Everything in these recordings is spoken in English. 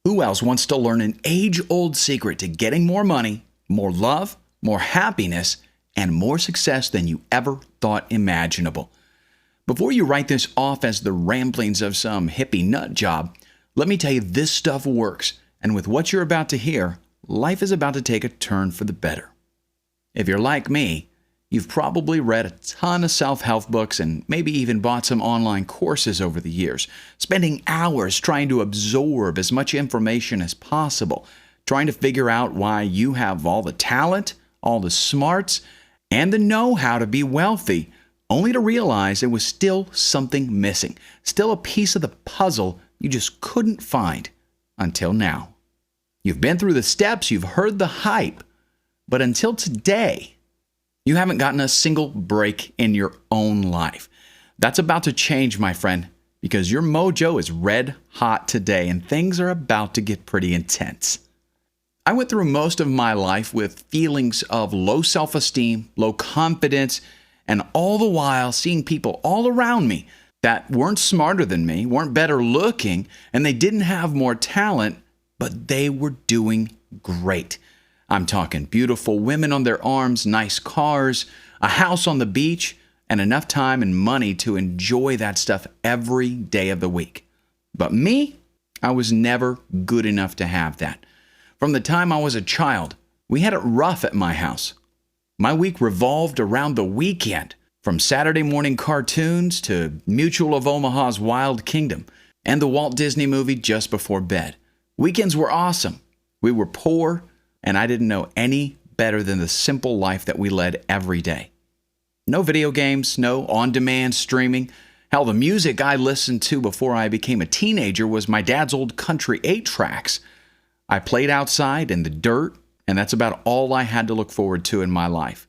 Who else wants to learn an age-old secret to getting more money, more love, more happiness, and more success than you ever thought imaginable? Before you write this off as the ramblings of some hippie nut job, let me tell you this stuff works, and with what you're about to hear, life is about to take a turn for the better. If you're like me, you've probably read a ton of self-help books and maybe even bought some online courses over the years, spending hours trying to absorb as much information as possible, trying to figure out why you have all the talent, all the smarts, and the know-how to be wealthy, only to realize there was still something missing, still a piece of the puzzle you just couldn't find until now. You've been through the steps, you've heard the hype, but until today, you haven't gotten a single break in your own life. That's about to change, my friend, because your mojo is red hot today and things are about to get pretty intense. I went through most of my life with feelings of low self-esteem, low confidence, and all the while seeing people all around me that weren't smarter than me, weren't better looking, and they didn't have more talent, but they were doing great. I'm talking beautiful women on their arms, nice cars, a house on the beach, and enough time and money to enjoy that stuff every day of the week. But me, I was never good enough to have that. From the time I was a child, we had it rough at my house. My week revolved around the weekend, from Saturday morning cartoons to Mutual of Omaha's Wild Kingdom and the Walt Disney movie just before bed. Weekends were awesome. We were poor, and I didn't know any better than the simple life that we led every day. No video games, no on-demand streaming. Hell, the music I listened to before I became a teenager was my dad's old country 8-tracks. I played outside in the dirt, and that's about all I had to look forward to in my life.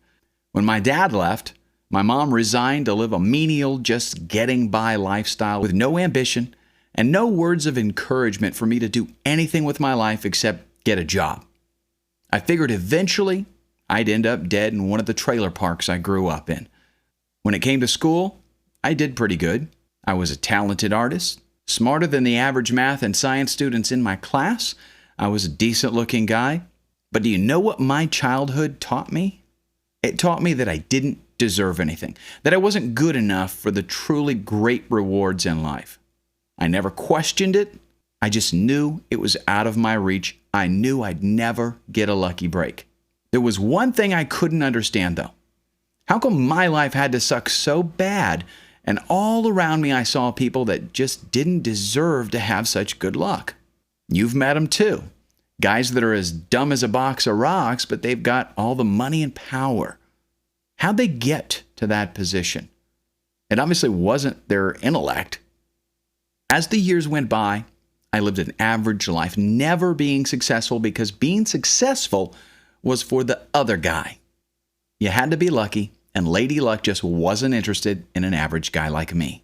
When my dad left, my mom resigned to live a menial, just getting by lifestyle with no ambition and no words of encouragement for me to do anything with my life except get a job. I figured eventually I'd end up dead in one of the trailer parks I grew up in. When it came to school, I did pretty good. I was a talented artist, smarter than the average math and science students in my class. I was a decent-looking guy. But do you know what my childhood taught me? It taught me that I didn't deserve anything, that I wasn't good enough for the truly great rewards in life. I never questioned it. I just knew it was out of my reach. I knew I'd never get a lucky break. There was one thing I couldn't understand, though. How come my life had to suck so bad, and all around me I saw people that just didn't deserve to have such good luck? You've met them too. Guys that are as dumb as a box of rocks, but they've got all the money and power. How'd they get to that position? It obviously wasn't their intellect. As the years went by, I lived an average life, never being successful because being successful was for the other guy. You had to be lucky, and Lady Luck just wasn't interested in an average guy like me.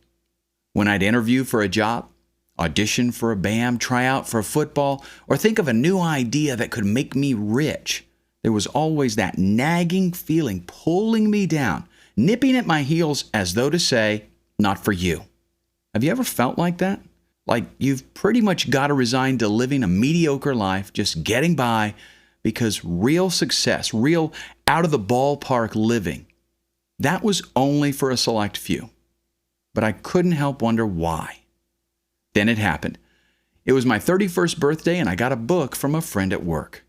When I'd interview for a job, audition for a band, try out for football, or think of a new idea that could make me rich, there was always that nagging feeling pulling me down, nipping at my heels as though to say, not for you. Have you ever felt like that? Like you've pretty much got to resign to living a mediocre life, just getting by, because real success, real out-of-the-ballpark living, that was only for a select few. But I couldn't help wonder why. Then it happened. It was my 31st birthday, and I got a book from a friend at work.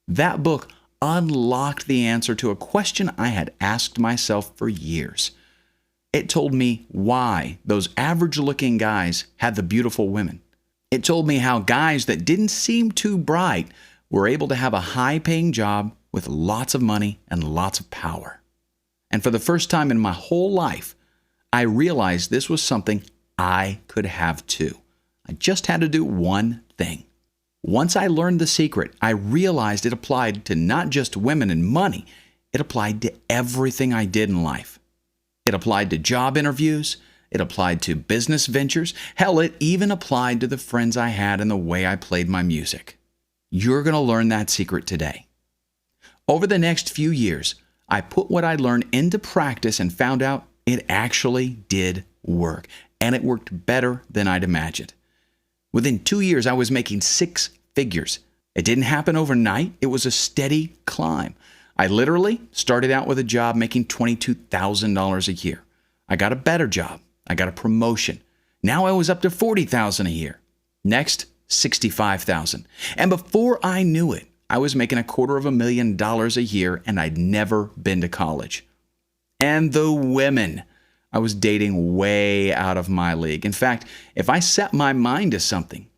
That book unlocked the answer to a question I had asked myself for years. It told me why those average-looking guys had the beautiful women. It told me how guys that didn't seem too bright were able to have a high-paying job with lots of money and lots of power. And for the first time in my whole life, I realized this was something I could have too. I just had to do one thing. Once I learned the secret, I realized it applied to not just women and money. It applied to everything I did in life. It applied to job interviews. It applied to business ventures. Hell, it even applied to the friends I had and the way I played my music. You're going to learn that secret today. Over the next few years, I put what I learned into practice and found out it actually did work. And it worked better than I'd imagined. Within 2 years, I was making 6 figures. It didn't happen overnight. It was a steady climb. I literally started out with a job making $22,000 a year. I got a better job. I got a promotion. Now I was up to $40,000 a year. Next, $65,000. And before I knew it, I was making $250,000 a year, and I'd never been to college. And the women. I was dating way out of my league. In fact, if I set my mind to something,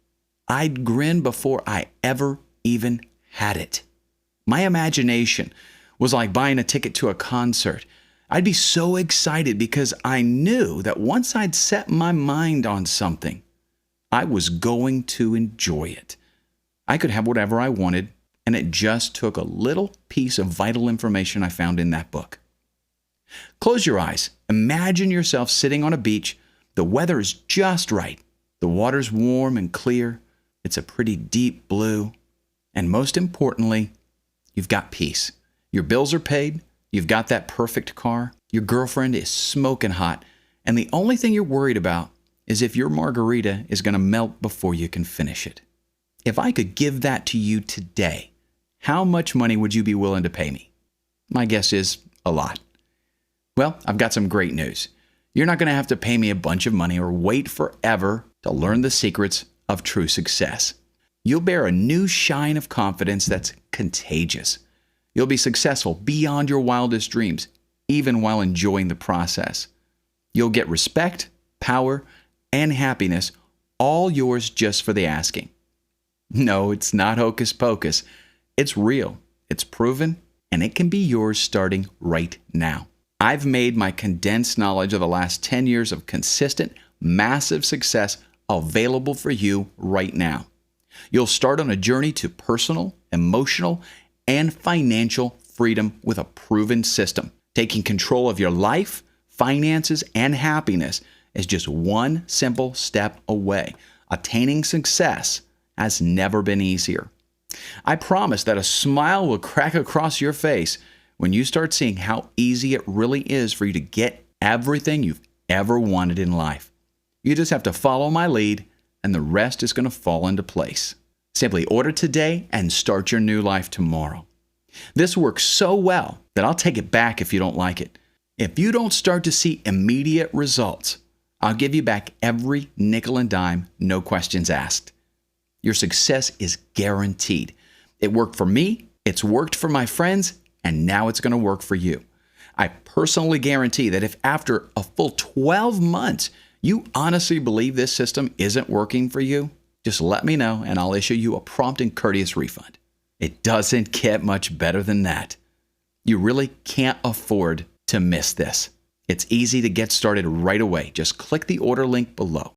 I'd grin before I ever even had it. My imagination was like buying a ticket to a concert. I'd be so excited because I knew that once I'd set my mind on something, I was going to enjoy it. I could have whatever I wanted, and it just took a little piece of vital information I found in that book. Close your eyes. Imagine yourself sitting on a beach. The weather is just right. The water's warm and clear. It's a pretty deep blue. And most importantly, you've got peace. Your bills are paid. You've got that perfect car. Your girlfriend is smoking hot. And the only thing you're worried about is if your margarita is going to melt before you can finish it. If I could give that to you today, how much money would you be willing to pay me? My guess is a lot. Well, I've got some great news. You're not going to have to pay me a bunch of money or wait forever to learn the secrets of true success. You'll bear a new shine of confidence that's contagious. You'll be successful beyond your wildest dreams, even while enjoying the process. You'll get respect, power, and happiness, all yours just for the asking. No, it's not hocus pocus. It's real, it's proven, and it can be yours starting right now. I've made my condensed knowledge of the last 10 years of consistent, massive success available for you right now. You'll start on a journey to personal, emotional, and financial freedom with a proven system. Taking control of your life, finances, and happiness is just one simple step away. Attaining success has never been easier. I promise that a smile will crack across your face when you start seeing how easy it really is for you to get everything you've ever wanted in life. You just have to follow my lead, and the rest is going to fall into place. Simply order today and start your new life tomorrow. This works so well that I'll take it back if you don't like it. If you don't start to see immediate results, I'll give you back every nickel and dime, no questions asked. Your success is guaranteed. It worked for me, it's worked for my friends, and now it's going to work for you. I personally guarantee that if after a full 12 months you honestly believe this system isn't working for you, just let me know and I'll issue you a prompt and courteous refund. It doesn't get much better than that. You really can't afford to miss this. It's easy to get started right away. Just click the order link below.